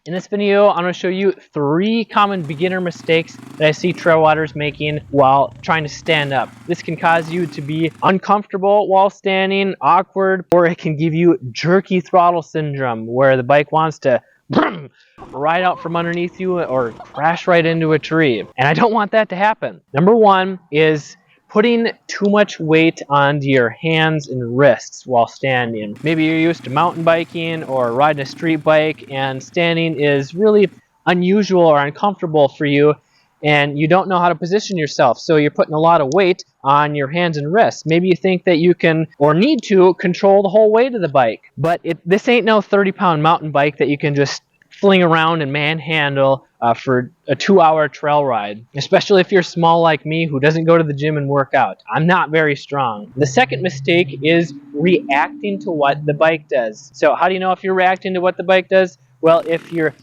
In this video, I'm going to show you 3 common beginner mistakes that I see trail riders making while trying to stand up. This can cause you to be uncomfortable while standing, awkward, or it can give you jerky throttle syndrome, where the bike wants to ride out from underneath you or crash right into a tree. And I don't want that to happen. Number 1 is putting too much weight onto your hands and wrists while standing. Maybe you're used to mountain biking or riding a street bike, and standing is really unusual or uncomfortable for you, and you don't know how to position yourself, so you're putting a lot of weight on your hands and wrists. Maybe you think that you can or need to control the whole weight of the bike, but this ain't no 30-pound mountain bike that you can just fling around and manhandle for a 2-hour trail ride, especially if you're small like me who doesn't go to the gym and work out. I'm not very strong. The second mistake is reacting to what the bike does. So how do you know if you're reacting to what the bike does? Well, if you're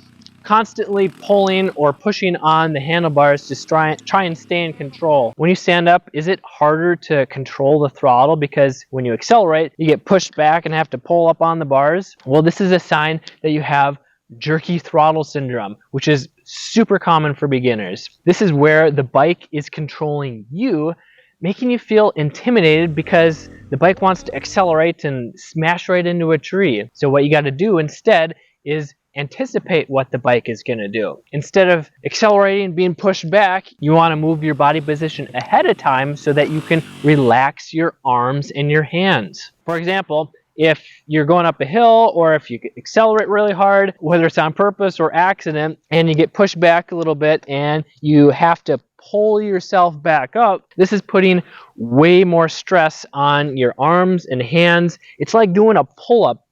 constantly pulling or pushing on the handlebars to try and stay in control. When you stand up, is it harder to control the throttle because when you accelerate, you get pushed back and have to pull up on the bars? Well, this is a sign that you have jerky throttle syndrome, which is super common for beginners. This is where the bike is controlling you, making you feel intimidated because the bike wants to accelerate and smash right into a tree. So what you got to do instead is anticipate what the bike is going to do. Instead of accelerating and being pushed back, you want to move your body position ahead of time so that you can relax your arms and your hands. For example, if you're going up a hill or if you accelerate really hard, whether it's on purpose or accident, and you get pushed back a little bit and you have to pull yourself back up, this is putting way more stress on your arms and hands. It's like doing a pull-up.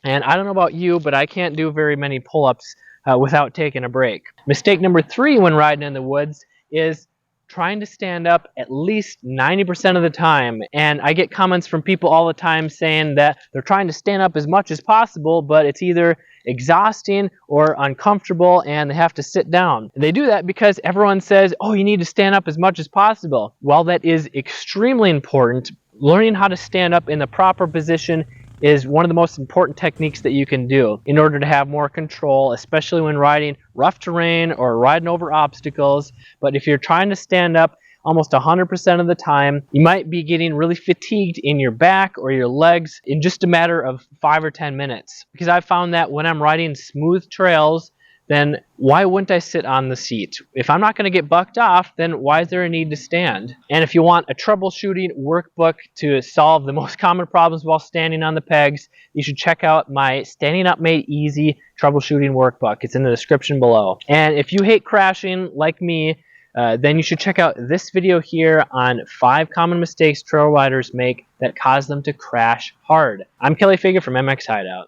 And I don't know about you, but I can't do very many pull-ups without taking a break. Mistake number 3 when riding in the woods is trying to stand up at least 90% of the time. And I get comments from people all the time saying that they're trying to stand up as much as possible, but it's either exhausting or uncomfortable and they have to sit down. They do that because everyone says, oh, you need to stand up as much as possible. While that is extremely important, learning how to stand up in the proper position is one of the most important techniques that you can do in order to have more control, especially when riding rough terrain or riding over obstacles. But if you're trying to stand up almost 100% of the time, you might be getting really fatigued in your back or your legs in just a matter of 5 or 10 minutes. Because I've found that when I'm riding smooth trails, then why wouldn't I sit on the seat? If I'm not going to get bucked off, then why is there a need to stand? And if you want a troubleshooting workbook to solve the most common problems while standing on the pegs, you should check out my Standing Up Made Easy troubleshooting workbook. It's in the description below. And if you hate crashing like me, then you should check out this video here on 5 common mistakes trail riders make that cause them to crash hard. I'm Kelly Figure from MX Hideout.